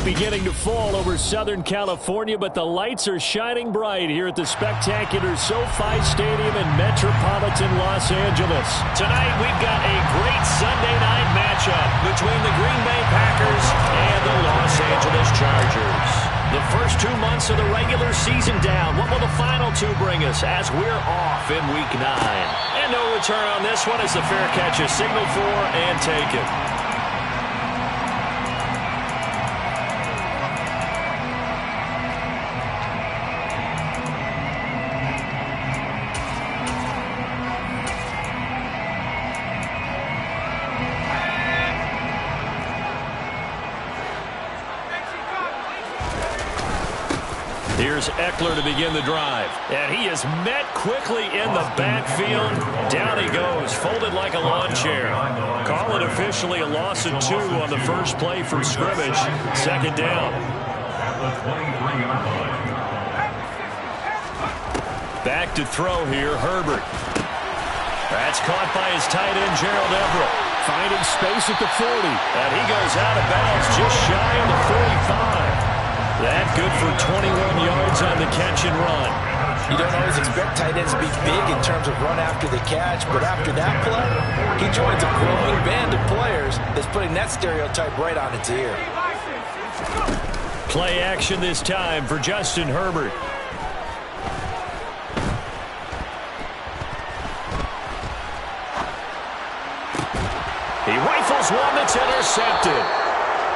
beginning to fall over Southern California, but the lights are shining bright here at the spectacular SoFi Stadium in metropolitan Los Angeles. Tonight, we've got a great Sunday night matchup between the Green Bay Packers and the Los Angeles Chargers. The first 2 months of the regular season down. What will the final two bring us as we're off in Week 9? And no return on this one as the fair catch is signaled for and taken. Here's Eckler to begin the drive. And he is met quickly in the backfield. Down he goes, folded like a lawn chair. Call it officially a loss of 2 on the first play from scrimmage. Second down. Back to throw here, Herbert. That's caught by his tight end, Gerald Everett. Finding space at the 40. And he goes out of bounds just shy of the 45. That good for 21 yards on the catch and run. You don't always expect tight ends to be big in terms of run after the catch, but after that play, he joins a growing band of players that's putting that stereotype right on its ear. Play action this time for Justin Herbert. He rifles one that's intercepted.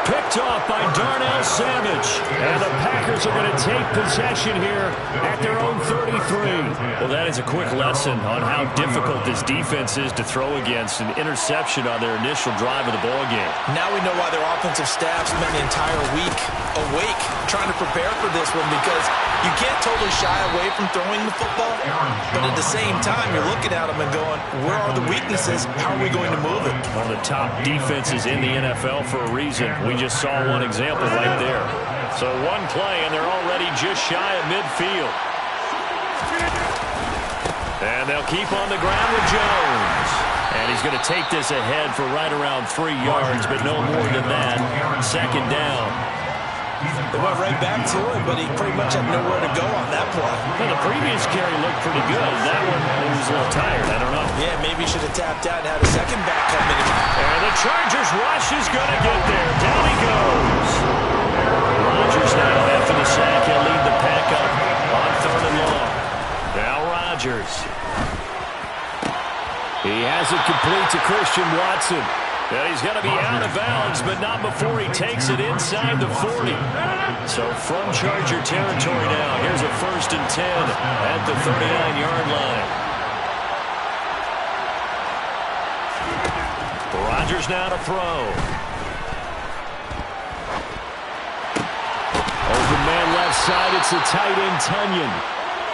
Picked off by Darnell Savage. And the Packers are going to take possession here at their own 33. Well, that is a quick lesson on how difficult this defense is to throw against. An interception on their initial drive of the ballgame. Now we know why their offensive staff spent the entire week awake trying to prepare for this one, because you can't totally shy away from throwing the football, but at the same time, you're looking at them and going, where are the weaknesses? How are we going to move it? One of the top defenses in the NFL for a reason. We just saw one example right there. So one play, and they're already just shy of midfield. And they'll keep on the ground with Jones. And he's going to take this ahead for right around 3 yards, but no more than that. Second down. They went right back to him, but he pretty much had nowhere to go on that play. Well, the previous carry looked pretty good. That one, he was a little tired. I don't know. Yeah, maybe he should have tapped out and had a second back come in. And the Chargers rush is going to get there. Down he goes. Rodgers now after the sack. He'll lead the pack up on 3rd and long. Now Rodgers. He has it complete to Christian Watson. And he's going to be out of bounds, but not before he takes it inside the 40. So from Charger territory now, here's a 1st and 10 at the 39-yard line. Rodgers now to throw. Open man left side, it's the tight end Tunyon.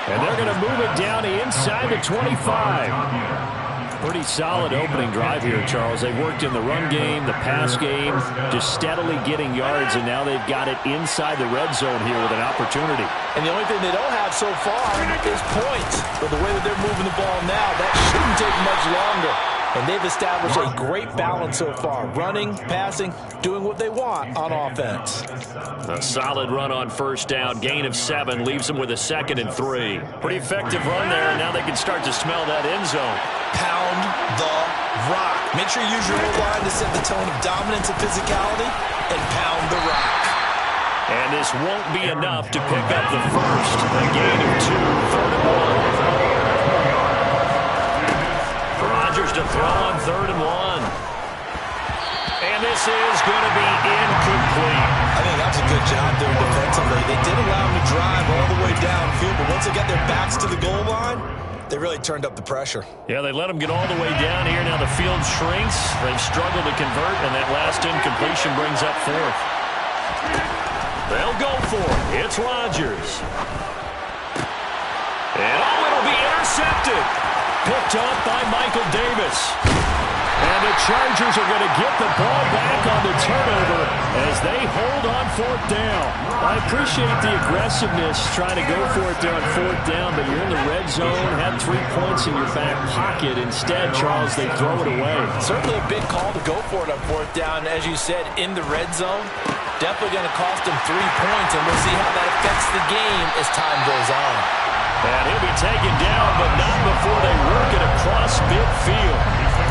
And they're going to move it down inside the 25. Pretty solid opening drive here, Charles. They've worked in the run game, the pass game, just steadily getting yards, and now they've got it inside the red zone here with an opportunity. And the only thing they don't have so far is points. But the way that they're moving the ball now, that shouldn't take much longer. And they've established a great balance so far. Running, passing, doing what they want on offense. A solid run on 1st down. Gain of 7 leaves them with a 2nd and 3. Pretty effective run there, and now they can start to smell that end zone. Pound the rock. Make sure you use your O-line to set the tone of dominance and physicality, and pound the rock. And this won't be enough to pick up the first. A gain of 2, 3rd and 1. Rodgers to throw on 3rd and 1. And this is going to be incomplete. I think that was a good job there defensively. They did allow him to drive all the way downfield, but once they got their backs to the goal line, they really turned up the pressure. Yeah, they let him get all the way down here. Now the field shrinks. They've struggled to convert, and that last incompletion brings up 4th. They'll go for it. It's Rodgers. And it'll be intercepted. Picked off by Michael Davis. And the Chargers are going to get the ball back on the turnover as they hold on 4th down. I appreciate the aggressiveness trying to go for it there on 4th down, but you're in the red zone, have 3 points in your back pocket. Instead, Charles, they throw it away. Certainly a big call to go for it on 4th down. As you said, in the red zone. Definitely going to cost him 3 points, and we'll see how that affects the game as time goes on. And he'll be taken down, but not before they work it across midfield.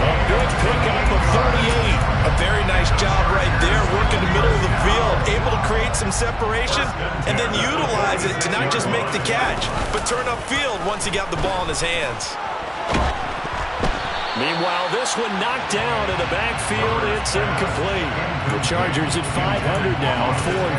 A big pickup of 38. A very nice job right there, working the middle of the field, able to create some separation, and then utilize it to not just make the catch, but turn upfield once he got the ball in his hands. Meanwhile, this one knocked down in the backfield. It's incomplete. The Chargers at 500 now,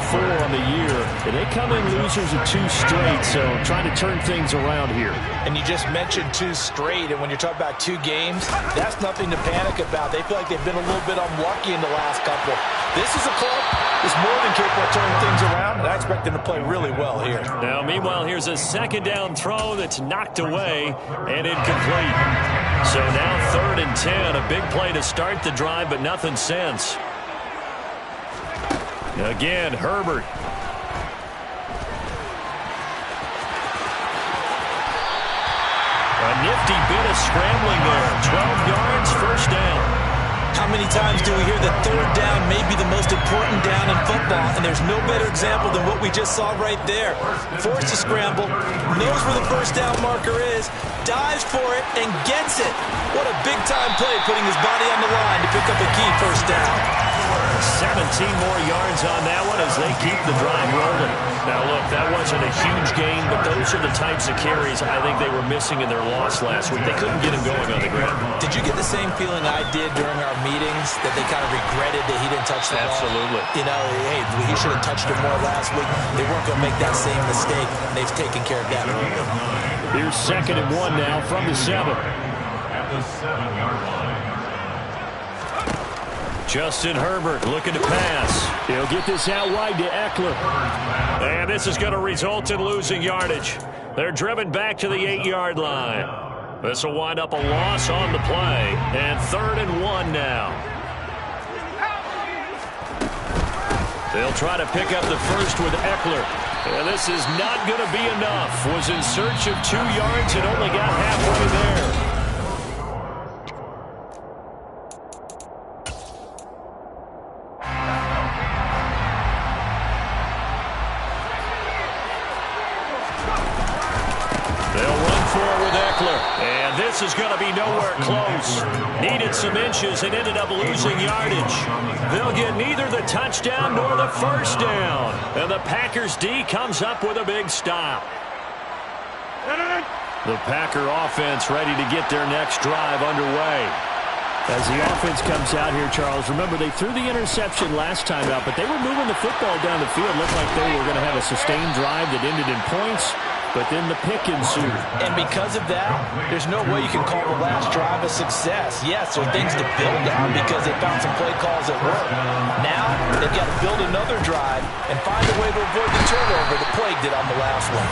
4-4 on the year. And they come in losers of 2 straight, so trying to turn things around here. And you just mentioned 2 straight, and when you're talking about 2 games, that's nothing to panic about. They feel like they've been a little bit unlucky in the last couple. This is a club that's more than capable of turning things around, and I expect them to play really well here. Now, meanwhile, here's a second down throw that's knocked away and incomplete. So now 3rd and 10, a big play to start the drive, but nothing since. Again, Herbert. A nifty bit of scrambling there. 12 yards, first down. How many times do we hear that 3rd down may be the most important down in football, and there's no better example than what we just saw right there. Forced to scramble, knows where the first down marker is, dives for it, and gets it. What a big-time play, putting his body on the line to pick up a key first down. 17 more yards on that one as they keep the drive rolling. Now, look, that wasn't a huge gain, but those are the types of carries I think they were missing in their loss last week. They couldn't get him going on the ground. Did you get the same feeling I did during our meetings, that they kind of regretted that he didn't touch the ball? Absolutely. You know, hey, he should have touched it more last week. They weren't going to make that same mistake, and they've taken care of that. Here's 2nd and 1 now from the 7. At the 7-yard line. Justin Herbert looking to pass. He'll get this out wide to Eckler. And this is going to result in losing yardage. They're driven back to the 8-yard line. This will wind up a loss on the play. And 3rd and 1 now. They'll try to pick up the first with Eckler. And this is not going to be enough. Was in search of 2 yards and only got halfway there. And this is going to be nowhere close. Needed some inches and ended up losing yardage. They'll get neither the touchdown nor the first down. And the Packers D comes up with a big stop. The Packer offense ready to get their next drive underway. As the offense comes out here, Charles, remember they threw the interception last time out, but they were moving the football down the field. Looked like they were going to have a sustained drive that ended in points. But then the pick ensued. And because of that, there's no way you can call the last drive a success. Yes, there are things to build on because they found some play calls that work. Now, they've got to build another drive and find a way to avoid the turnover the plague did on the last one.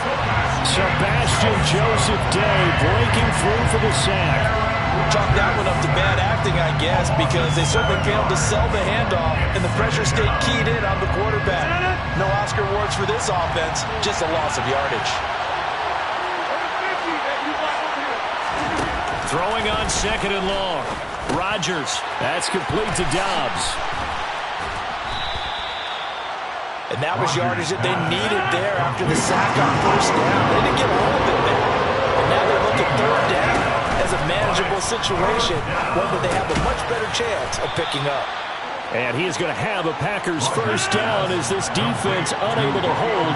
Sebastian Joseph Day breaking through for the sack. Chalk that one up to bad acting, I guess, because they certainly failed to sell the handoff, and the pressure stayed keyed in on the quarterback. No Oscar awards for this offense, just a loss of yardage. Throwing on 2nd and long. Rodgers. That's complete to Dobbs. And that was yardage that they needed there after the sack on first down. They didn't get all of it back. And now they look at 3rd down as a manageable situation, one that they have a much better chance of picking up. And he is going to have a Packers first down as this defense unable to hold.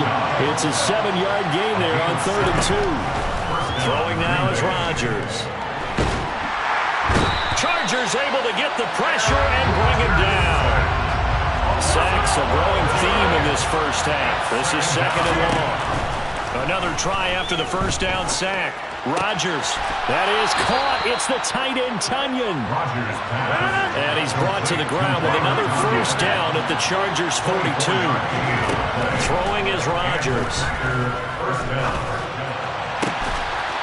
It's a 7-yard gain there on 3rd and 2. Throwing now is Rodgers. Chargers able to get the pressure and bring him down. Sacks a growing theme in this first half. This is 2nd and long. Another try after the first down sack. Rodgers. That is caught. It's the tight end, Tunyon. And he's brought to the ground with another first down at the Chargers' 42. Throwing is Rodgers.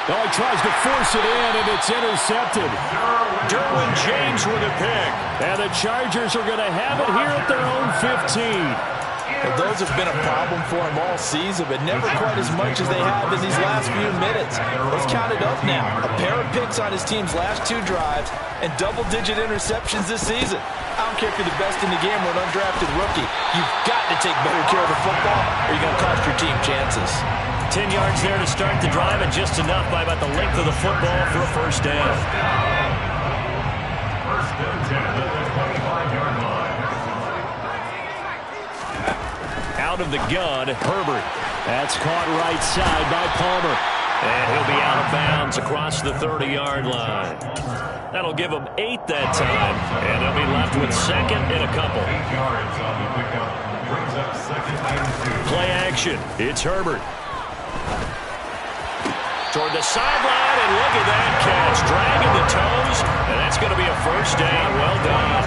Oh, he tries to force it in, and it's intercepted. Derwin James with a pick. And the Chargers are going to have it here at their own 15. Well, those have been a problem for him all season, but never quite as much as they have in these last few minutes. Let's count it up now. A pair of picks on his team's last 2 drives and double-digit interceptions this season. I don't care if you're the best in the game or an undrafted rookie. You've got to take better care of the football or you're going to cost your team chances. 10 yards there to start the drive, and just enough by about the length of the football for a first down. First and 10 at the 25-yard line. Out of the gun, Herbert. That's caught right side by Palmer. And he'll be out of bounds across the 30-yard line. That'll give them 8 that time, and they'll be left with second and a couple. 8 yards on the pickup. Brings up second and 2. Play action. It's Herbert. Toward the sideline, and look at that catch. Dragging the toes, and that's going to be a first down. Well done.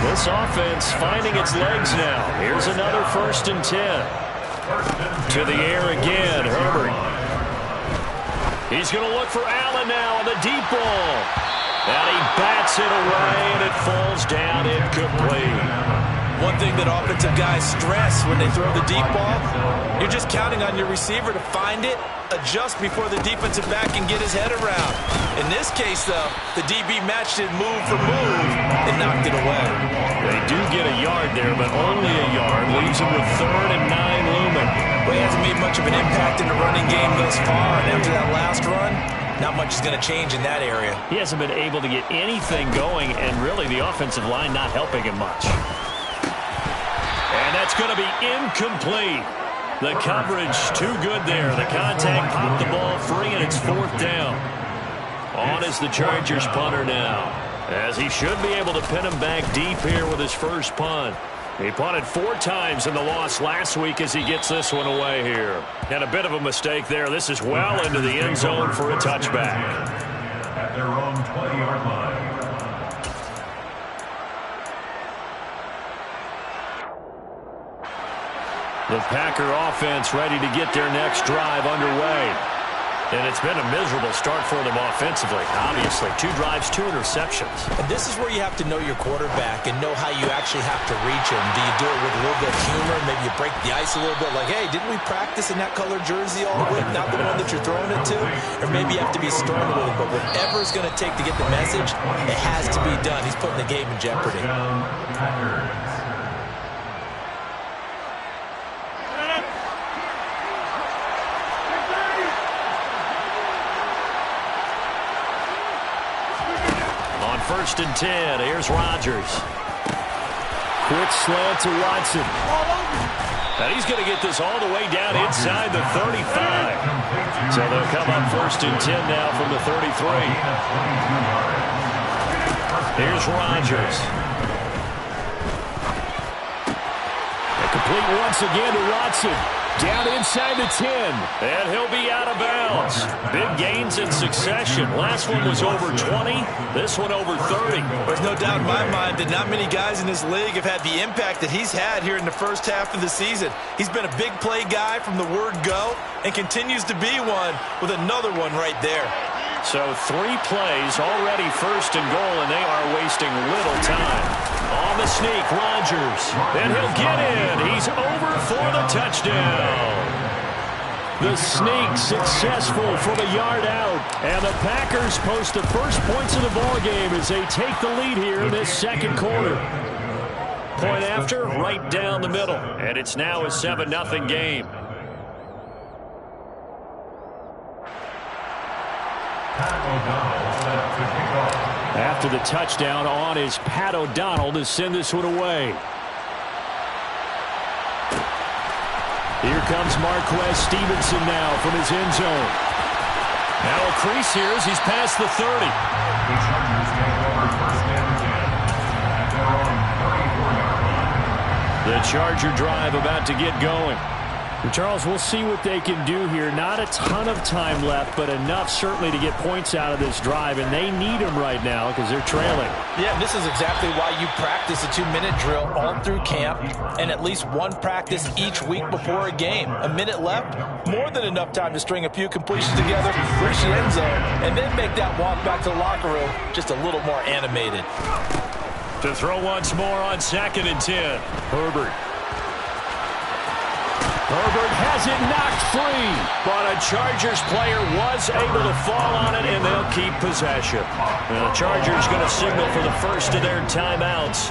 This offense finding its legs now. Here's another first and 10. To the air again, Herbert. He's going to look for Allen now on the deep ball. And he bats it away, and it falls down incomplete. One thing that offensive guys stress when they throw the deep ball, you're just counting on your receiver to find it, adjust before the defensive back can get his head around. In this case, though, the DB matched it move for move and knocked it away. They do get a yard there, but only a yard. Leaves him with 3rd and 9 looming. Well, he hasn't made much of an impact in the running game thus far, and after that last run, not much is going to change in that area. He hasn't been able to get anything going, and really the offensive line not helping him much. And that's going to be incomplete. The coverage too good there. The contact popped the ball free, and it's 4th down. On is the Chargers punter now, as he should be able to pin him back deep here with his first punt. He punted 4 times in the loss last week as he gets this one away here. And a bit of a mistake there. This is well into the end zone for a touchback. At their own 20-yard line. The Packer offense ready to get their next drive underway. And it's been a miserable start for them offensively. Obviously, 2 drives, 2 interceptions. And this is where you have to know your quarterback and know how you actually have to reach him. Do you do it with a little bit of humor? Maybe you break the ice a little bit like, hey, didn't we practice in that color jersey all week? Not the one that you're throwing it to? Or maybe you have to be stern with him. But whatever it's going to take to get the message, it has to be done. He's putting the game in jeopardy. First and 10. Here's Rodgers. Quick slant to Watson. And he's going to get this all the way down inside the 35. So they'll come up first and 10 now from the 33. Here's Rodgers. And complete once again to Watson. Down inside the 10, and he'll be out of bounds. Big gains in succession. Last one was over 20. This one over 30. There's no doubt in my mind that not many guys in this league have had the impact that he's had here in the first half of the season. He's been a big play guy from the word go and continues to be one with another one right there. So 3 plays already first and goal, and they are wasting little time. On the sneak, Rodgers. And he'll get in. He's over for the touchdown. The sneak successful from a yard out. And the Packers post the first points of the ballgame as they take the lead here in this second quarter. Point after, right down the middle. And it's now a 7-0 game. After the touchdown, on is Pat O'Donnell to send this one away. Here comes Marquez Stevenson now from his end zone. Now a crease here as he's past the 30. The Chargers take over first and 10 at their own 34-yard line. The Charger drive about to get going. Charles, we'll see what they can do here. Not a ton of time left, but enough certainly to get points out of this drive, and they need them right now because they're trailing. Yeah, this is exactly why you practice a 2-minute drill all through camp and at least one practice each week before a game. A minute left, more than enough time to string a few completions together, reach the end zone, and then make that walk back to the locker room just a little more animated. To throw once more on 2nd and 10. Herbert. Herbert has it knocked free, but a Chargers player was able to fall on it, and they'll keep possession. And the Chargers going to signal for the first of their timeouts.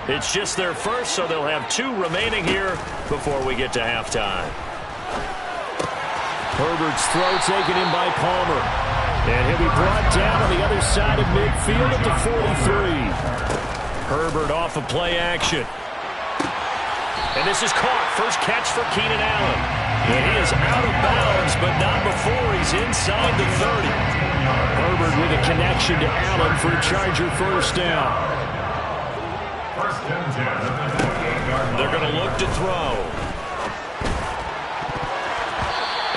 It's just their first, so they'll have 2 remaining here before we get to halftime. Herbert's throw taken in by Palmer. And he'll be brought down on the other side of midfield at the 43. Herbert off of play action. And this is caught. First catch for Keenan Allen. And he is out of bounds, but not before he's inside the 30. Herbert with a connection to Allen for a Charger first down. They're going to look to throw.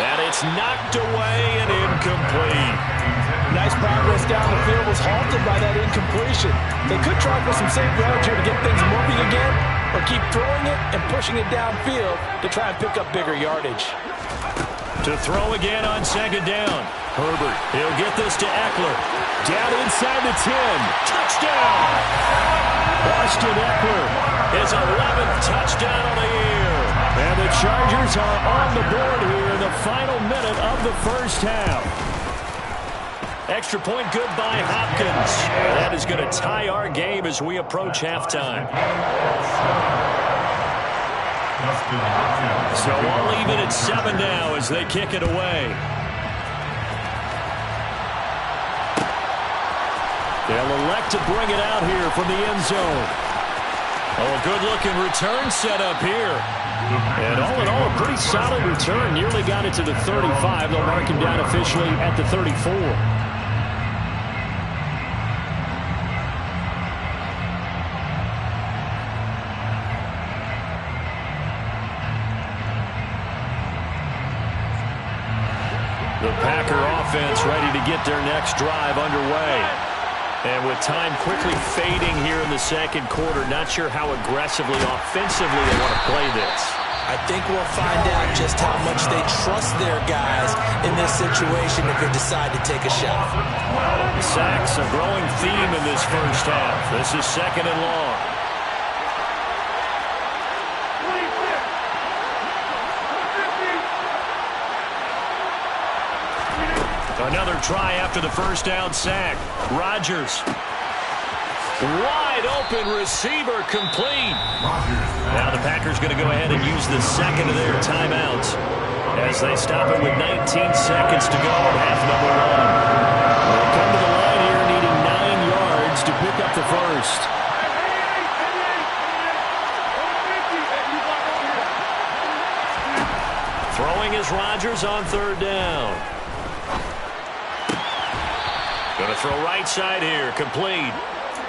And it's knocked away and incomplete. Nice progress down the field was halted by that incompletion. They could try for some safe yards here to get things moving again, or keep throwing it and pushing it downfield to try and pick up bigger yardage. To throw again on second down. Herbert, he'll get this to Eckler. Down inside the 10. Touchdown! Austin Eckler, his 11th touchdown of the year. And the Chargers are on the board here in the final minute of the first half. Extra point good by Hopkins. And that is going to tie our game as we approach halftime. So all even at 7 now as they kick it away. They'll elect to bring it out here from the end zone. Oh, a good-looking return set up here. And all in all, a pretty solid return. Nearly got it to the 35. They'll mark him down officially at the 34. The Packer offense ready to get their next drive underway. And with time quickly fading here in the second quarter, not sure how aggressively, offensively they want to play this. I think we'll find out just how much they trust their guys in this situation if they decide to take a shot. Sacks, a growing theme in this first half. This is second and long. Another try after the first down sack. Rodgers. Wide open receiver complete. Now the Packers going to go ahead and use the second of their timeouts as they stop it with 19 seconds to go in half number 1. They'll come to the line here needing 9 yards to pick up the first. Throwing is Rodgers on third down. Going to throw right side here, complete.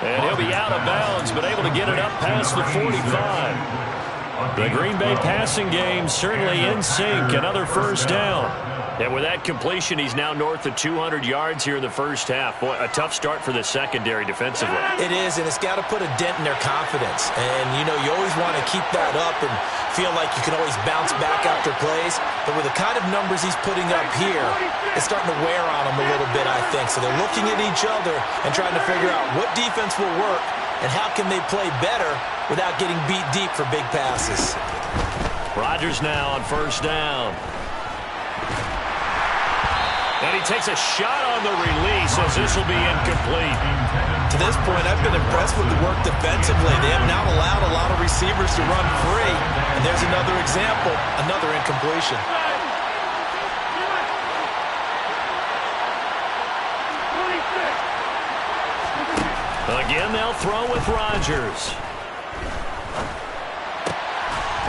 And he'll be out of bounds, but able to get it up past the 45. The Green Bay passing game certainly in sync. Another first down. And with that completion, he's now north of 200 yards here in the first half. Boy, a tough start for the secondary defensively. It is, and it's got to put a dent in their confidence. And, you know, you always want to keep that up and feel like you can always bounce back after plays. But with the kind of numbers he's putting up here, it's starting to wear on them a little bit, I think. So they're looking at each other and trying to figure out what defense will work and how can they play better without getting beat deep for big passes. Rodgers now on first down. And he takes a shot on the release as this will be incomplete. To this point, I've been impressed with the work defensively. They have not allowed a lot of receivers to run free. And there's another example, another incompletion. Again, they'll throw with Rodgers.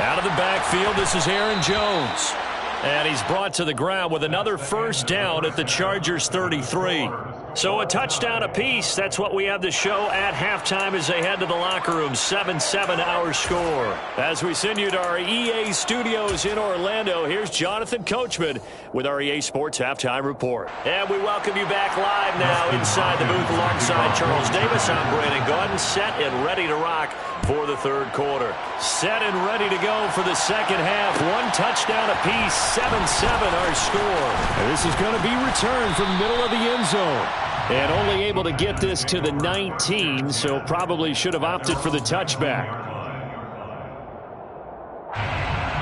Out of the backfield, this is Aaron Jones. And he's brought to the ground with another first down at the Chargers 33. So a touchdown apiece. That's what we have to show at halftime as they head to the locker room. 7-7 our score. As we send you to our EA studios in Orlando, here's Jonathan Coachman with our EA Sports Halftime Report. And we welcome you back live now inside the booth alongside Charles Davis. I'm Brandon Gaudin, set and ready to rock for the third quarter. Set and ready to go for the second half. One touchdown apiece, 7-7 our score. And this is going to be returned from the middle of the end zone. And only able to get this to the 19, so probably should have opted for the touchback.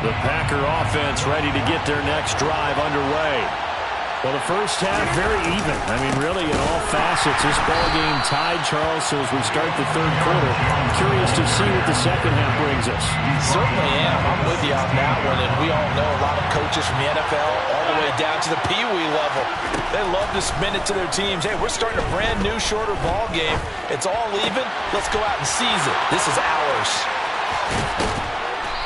The Packer offense ready to get their next drive underway. Well, the first half, very even. I mean, really, in all facets, this ball game tied, Charles, so as we start the third quarter, I'm curious to see what the second half brings us. Certainly am. I'm with you on that one, and we all know a lot of coaches from the NFL all the way down to the Pee Wee level. They love to spin it to their teams. Hey, we're starting a brand new, shorter ball game. It's all even. Let's go out and seize it. This is ours.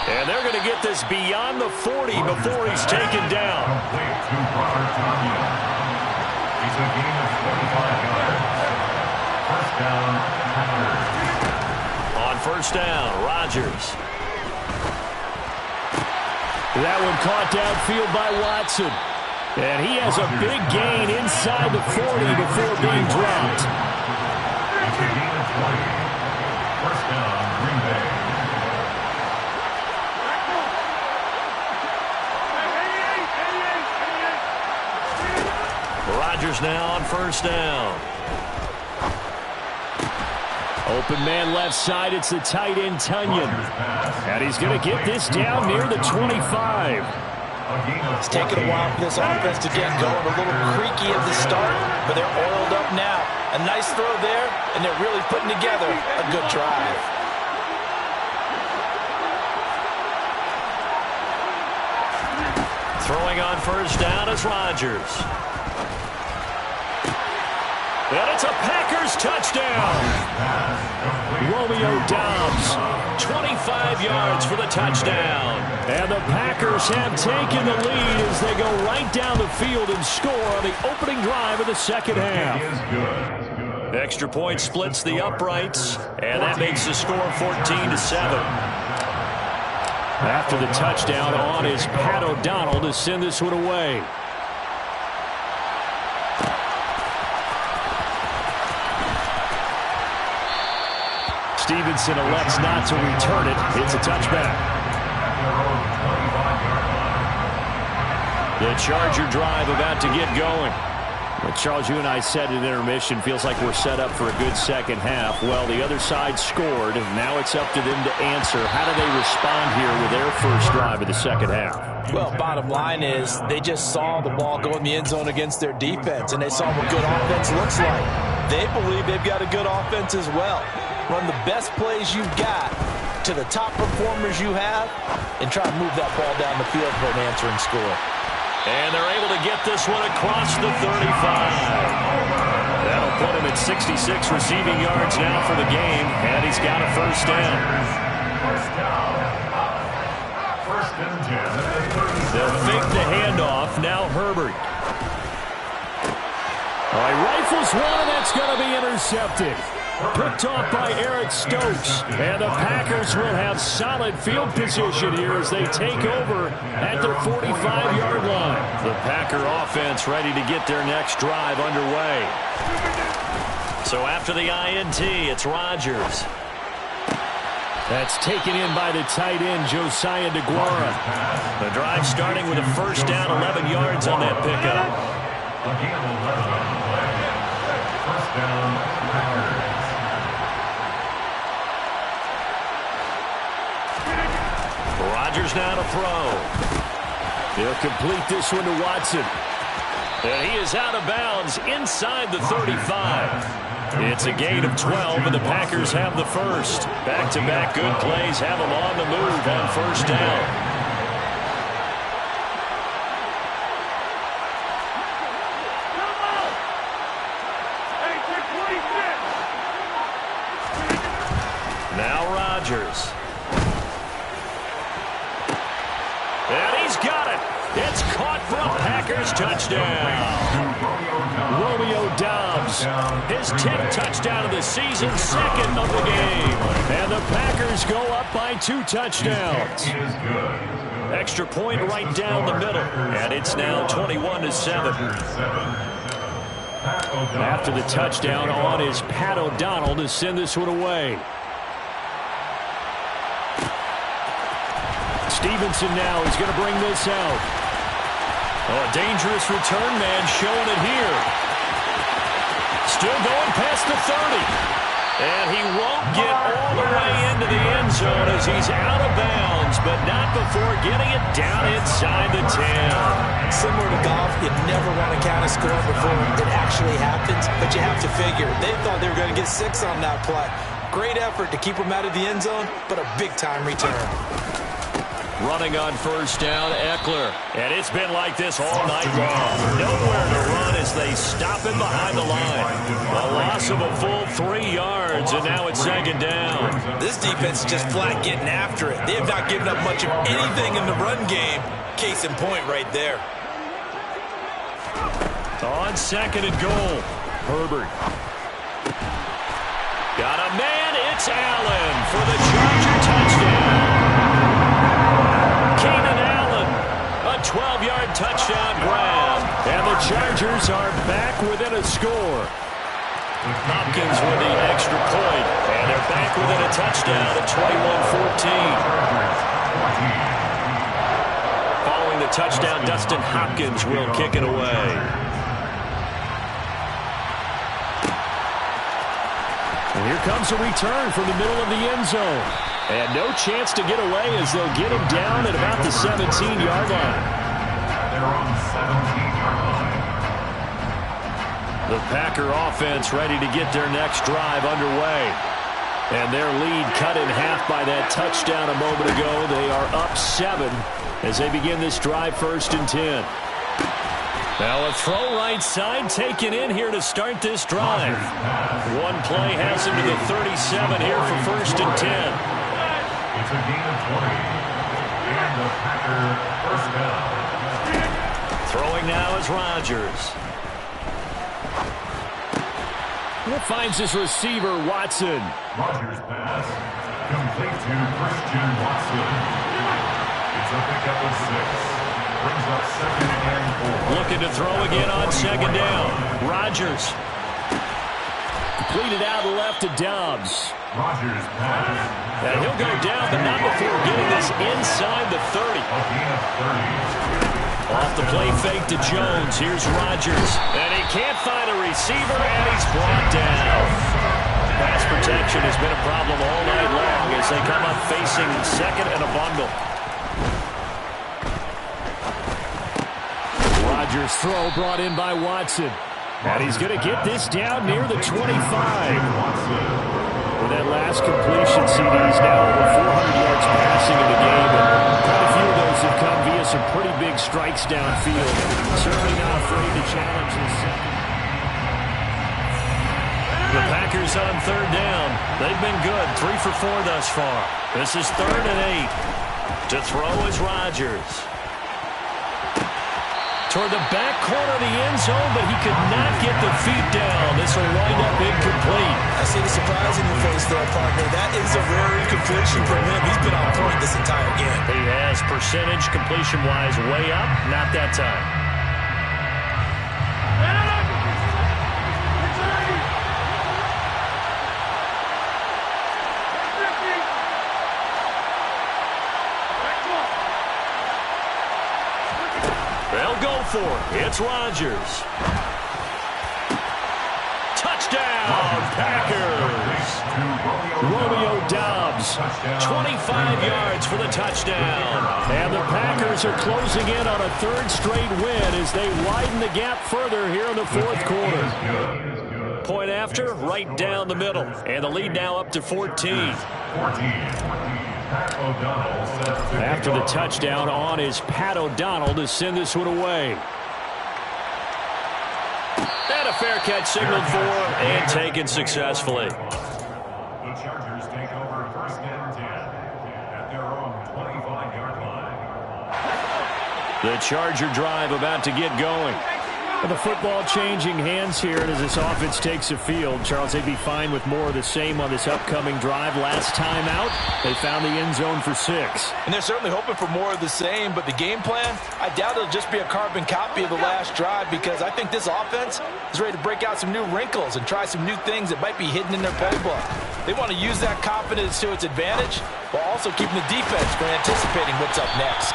And they're going to get this beyond the 40 before he's taken down. Complete to Robert Tonyan. He's a gain of 45 yards. First down, Packers. On first down, Rodgers. That one caught downfield by Watson. And he has a big gain inside the 40 before being dropped. It's a gain of 20. First down, Green Bay. Rodgers now on first down. Open man left side. It's the tight end, Tonyan. And he's going to get this down near the 25. It's taken a while for this offense to get going. A little creaky at the start, but they're oiled up now. A nice throw there, and they're really putting together a good drive. Throwing on first down is Rodgers. And it's a Packers touchdown. Romeo Doubs, 25 yards for the touchdown. And the Packers have taken the lead as they go right down the field and score on the opening drive of the second half. Extra point splits the uprights, and that makes the score 14-7. After the touchdown, on is Pat O'Donnell to send this one away. Stevenson elects not to return it. It's a touchback. The Charger drive about to get going. Well, Charles, you and I said at intermission, feels like we're set up for a good second half. Well, the other side scored. Now it's up to them to answer. How do they respond here with their first drive of the second half? Well, bottom line is they just saw the ball go in the end zone against their defense, and they saw what good offense looks like. They believe they've got a good offense as well. Run the best plays you've got to the top performers you have and try to move that ball down the field for an answering score. And they're able to get this one across the 35. That'll put him at 66 receiving yards now for the game, and he's got a first down. They'll fake the handoff. Now Herbert. All right, rifles one, and that's going to be intercepted. Picked off by Eric Stokes. And the Packers will have solid field position here as they take over at their 45-yard line. The Packer offense ready to get their next drive underway. So after the INT, it's Rodgers. That's taken in by the tight end, Josiah DeGuara. The drive starting with a first down, 11 yards on that pickup. First down, Packers. Rodgers now to throw. He'll complete this one to Watson. And he is out of bounds inside the 35. It's a gain of 12, and the Packers have the first. Back-to-back good plays have them on the move on first down. Now Rodgers. And he's got it. It's caught for a Packers touchdown. Romeo Doubs, his 10th touchdown of the season, second of the game. And the Packers go up by 2 touchdowns. Extra point right down the middle. And it's now 21-7. After the touchdown, on is Pat O'Donnell to send this one away. Stevenson now is going to bring this out. Oh, a dangerous return man showing it here. Still going past the 30. And he won't get all the way into the end zone as he's out of bounds, but not before getting it down inside the 10. Similar to golf, you never want to count a score before it actually happens, but you have to figure they thought they were going to get 6 on that play. Great effort to keep them out of the end zone, but a big-time return. Running on first down, Eckler. And it's been like this all night long. Nowhere to run as they stop him behind the line. A loss of a full 3 yards, and now it's second down. This defense is just flat getting after it. They have not given up much of anything in the run game. Case in point right there. On second and goal, Herbert. Got a man, it's Allen for the Charger touchdown. Keenan Allen, a 12-yard touchdown grab. And the Chargers are back within a score. Hopkins with the extra point, and they're back within a touchdown at 21-14. Following the touchdown, Dustin Hopkins will kick it away. And here comes a return from the middle of the end zone. And no chance to get away as they'll get him down at about the 17-yard line. They're on the 17-yard line. The Packer offense ready to get their next drive underway. And their lead cut in half by that touchdown a moment ago. They are up 7 as they begin this drive, 1st and 10. Now a throw right side taken in here to start this drive. One play has him to the 37 here for 1st and 10. It's a gain of 20. And the Packer first down. Throwing now is Rodgers. It finds his receiver, Watson. Rodgers pass. Complete to Christian Watson. It's a pickup of 6. Brings up 2nd and 4. Looking to throw again on 2nd down. Rodgers. Completed out left to Dobbs. Rodgers pass. And he'll go down, but not before getting this inside the 30. A gain of 30. Off the play fake to Jones. Here's Rodgers. And he can't find a receiver, and he's brought down. Pass protection has been a problem all night long as they come up facing 2nd and a bundle. Rodgers' throw brought in by Watson. And he's going to get this down near the 25. With that last completion, CD's now over 400 yards passing in the game. And quite a few of those have come via some pretty big strikes downfield. Certainly not afraid to challenge this second. The Packers on 3rd down. They've been good, 3 for 4 thus far. This is 3rd and 8. To throw is Rodgers. Toward the back corner of the end zone, but he could not get the feet down. This will wind up incomplete. I see the surprise in your face there, partner. That is a rare incompletion from him. He's been on point this entire game. He has percentage completion-wise way up, not that time. They'll go for it. It's Rodgers. Touchdown, Packers. Romeo Dobbs, 25 yards for the touchdown. And the Packers are closing in on a 3rd straight win as they widen the gap further here in the 4th quarter. Point after, right down the middle. And the lead now up to 14. After the touchdown, on is Pat O'Donnell to send this one away. And a fair catch signaled for and taken successfully. The Chargers take over 1st and 10 at their own 25-yard line. The Charger drive about to get going. The football changing hands here as this offense takes the field. Charles, they'd be fine with more of the same on this upcoming drive. Last time out, they found the end zone for 6. And they're certainly hoping for more of the same, but the game plan, I doubt it'll just be a carbon copy of the last drive because I think this offense is ready to break out some new wrinkles and try some new things that might be hidden in their playbook. They want to use that confidence to its advantage while also keeping the defense from anticipating what's up next.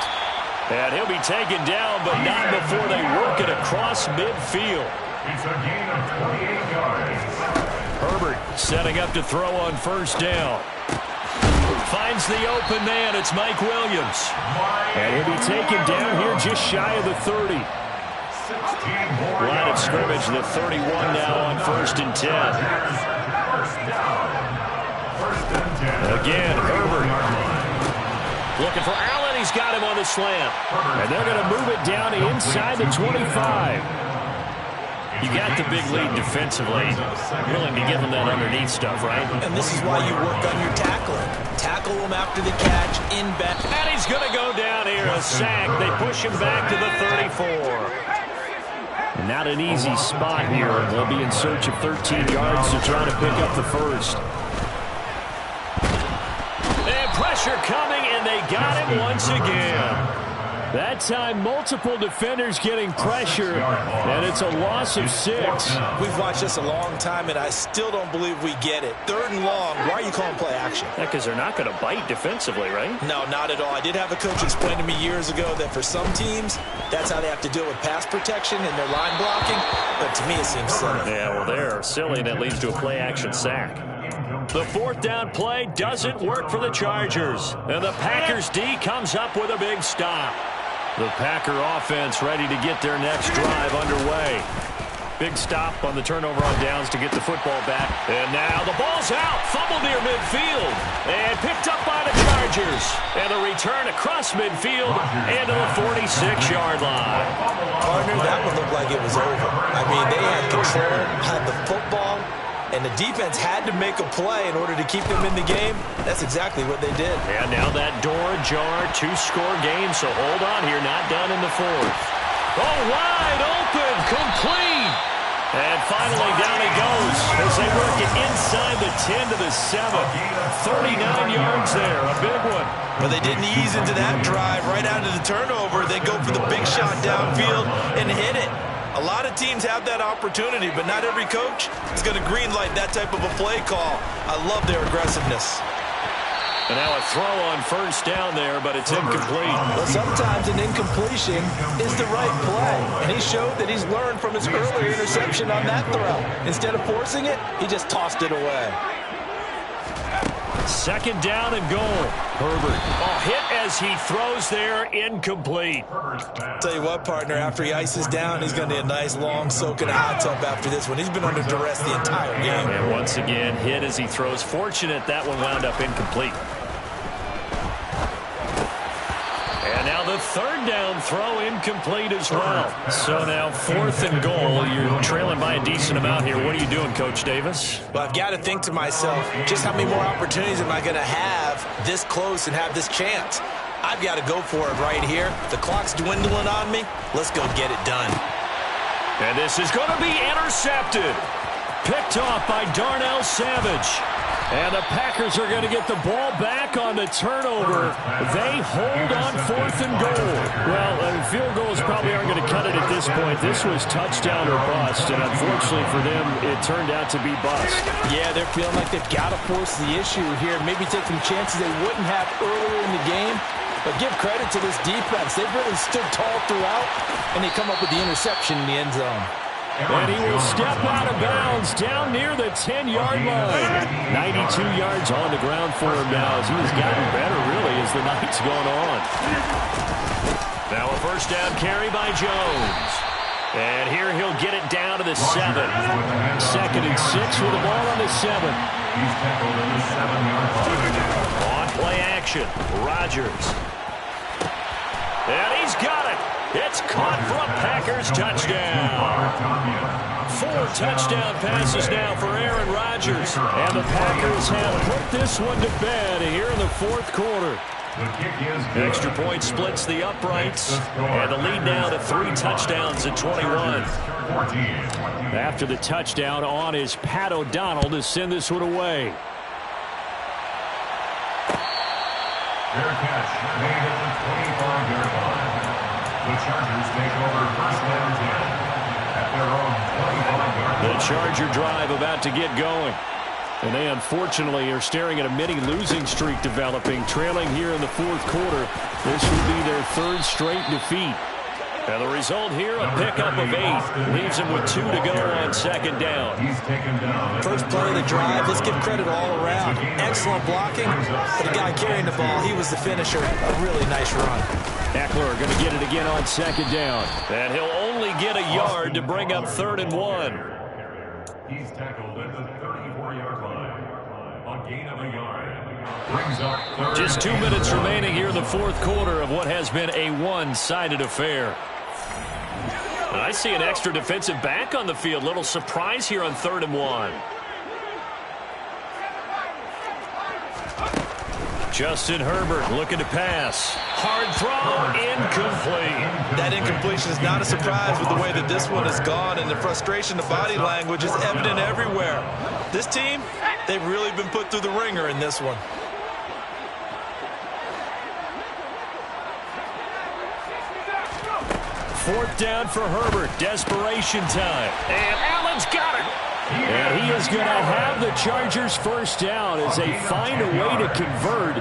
And he'll be taken down, but not before they work it across midfield. It's a gain of 28 yards. Herbert setting up to throw on 1st down. finds the open man. It's Mike Williams. And he'll be taken down here just shy of the 30. Line of scrimmage, the 31 now on 1st and 10. Again, Herbert. Looking for Allen. He's got him on the slant. And they're going to move it down inside the 25. You got the big lead defensively. Willing to give them that underneath stuff, right? And this is why you work on your tackling. Tackle him after the catch, in back. And he's going to go down here. A sack. They push him back to the 34. And not an easy spot here. They'll be in search of 13 yards to try to pick up the first. And pressure coming, and they got him once again. That time, multiple defenders getting pressure, and it's a loss of 6. We've watched this a long time, and I still don't believe we get it. 3rd and long, why are you calling play action? Yeah, because they're not going to bite defensively, right? No, not at all. I did have a coach explain to me years ago that for some teams, that's how they have to deal with pass protection and their line blocking, but to me it seems silly. Yeah, well, they're silly, and that leads to a play-action sack. The 4th down play doesn't work for the Chargers, and the Packers D comes up with a big stop. The Packer offense ready to get their next drive underway. Big stop on the turnover on downs to get the football back. And now the ball's out. Fumble near midfield. And picked up by the Chargers. And the return across midfield and to the 46-yard line. Partner, that one looked like it was over. I mean, they had control, had the football, and the defense had to make a play in order to keep them in the game. That's exactly what they did. And now that door ajar, 2-score game, so hold on here, not done in the 4th. Oh, wide open, complete. And finally down he goes as they work it inside the 10 to the 7. 39 yards there, a big one. But they didn't ease into that drive right out of the turnover. They go for the big shot downfield and hit it. A lot of teams have that opportunity, but not every coach is going to greenlight that type of a play call. I love their aggressiveness. And now a throw on 1st down there, but it's incomplete. Well, sometimes an incompletion is the right play. And he showed that he's learned from his earlier interception on that throw. Instead of forcing it, he just tossed it away. 2nd down and goal. Herbert, hit as he throws there, incomplete. Tell you what, partner, after he ices down, he's going to need a nice long soak in a hot tub after this one. He's been under duress the entire game. And once again, hit as he throws. Fortunate that one wound up incomplete. And now the 3rd down throw incomplete as well. So now 4th and goal. You're trailing by a decent amount here. What are you doing, Coach Davis? Well, I've got to think to myself, just how many more opportunities am I going to have this close and have this chance? I've got to go for it right here. The clock's dwindling on me. Let's go get it done. And this is going to be intercepted. Picked off by Darnell Savage. And the Packers are going to get the ball back on the turnover. They hold on 4th and goal. Well, field goals probably aren't going to cut it at this point. This was touchdown or bust, and unfortunately for them, it turned out to be bust. Yeah, they're feeling like they've got to force the issue here. Maybe take some chances they wouldn't have earlier in the game. But give credit to this defense. They've really stood tall throughout, and they come up with the interception in the end zone. And he will step out of bounds down near the 10-yard line. 92 yards on the ground for him now as he has gotten better, really, as the night's gone on. Now a 1st down carry by Jones. And here he'll get it down to the 7. 2nd and 6 with the ball on the 7. He's tackled in the 7-yard line. On play action, Rodgers. And he's got it. It's caught for a Packers touchdown. 4 touchdown passes now for Aaron Rodgers. And the Packers have put this one to bed here in the 4th quarter. Extra point splits the uprights. And the lead now to 3 touchdowns at 21. After the touchdown on is Pat O'Donnell to send this one away. Fair catch made at the 25-yard line. The Chargers take over 1st and 10 at their own 25-yard line. The Charger drive about to get going. And they unfortunately are staring at a mini losing streak developing, trailing here in the 4th quarter. This will be their 3rd straight defeat. And the result here, a pickup of 8. Leaves him with 2 to go on second down. First play of the drive, let's give credit all around. Excellent blocking, but the guy carrying the ball, he was the finisher. A really nice run. Eckler going to get it again on second down. And he'll only get a yard to bring up 3rd and 1. He's tackled at the 34-yard line. A gain of a yard. Brings up 3rd. Just 2 minutes remaining here in the 4th quarter of what has been a one-sided affair. I see an extra defensive back on the field. Little surprise here on 3rd and 1. Justin Herbert looking to pass. Hard throw, incomplete. That incompletion is not a surprise with the way that this one has gone, and the frustration, the body language is evident everywhere. This team, they've really been put through the ringer in this one. Fourth down for Herbert. Desperation time. And Allen's got it. And he is going to have the Chargers first down as they find a way to convert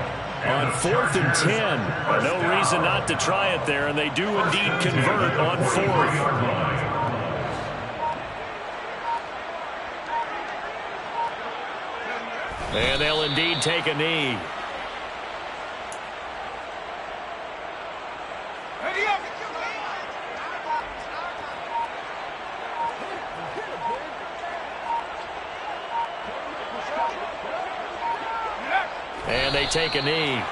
on 4th and 10. No reason not to try it there, and they do indeed convert on 4th. And they'll indeed take a knee. And they take a knee.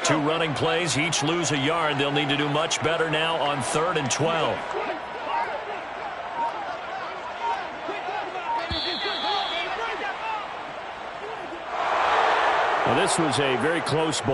Two running plays, each lose a yard. They'll need to do much better now on 3rd and 12. Well, this was a very close ball.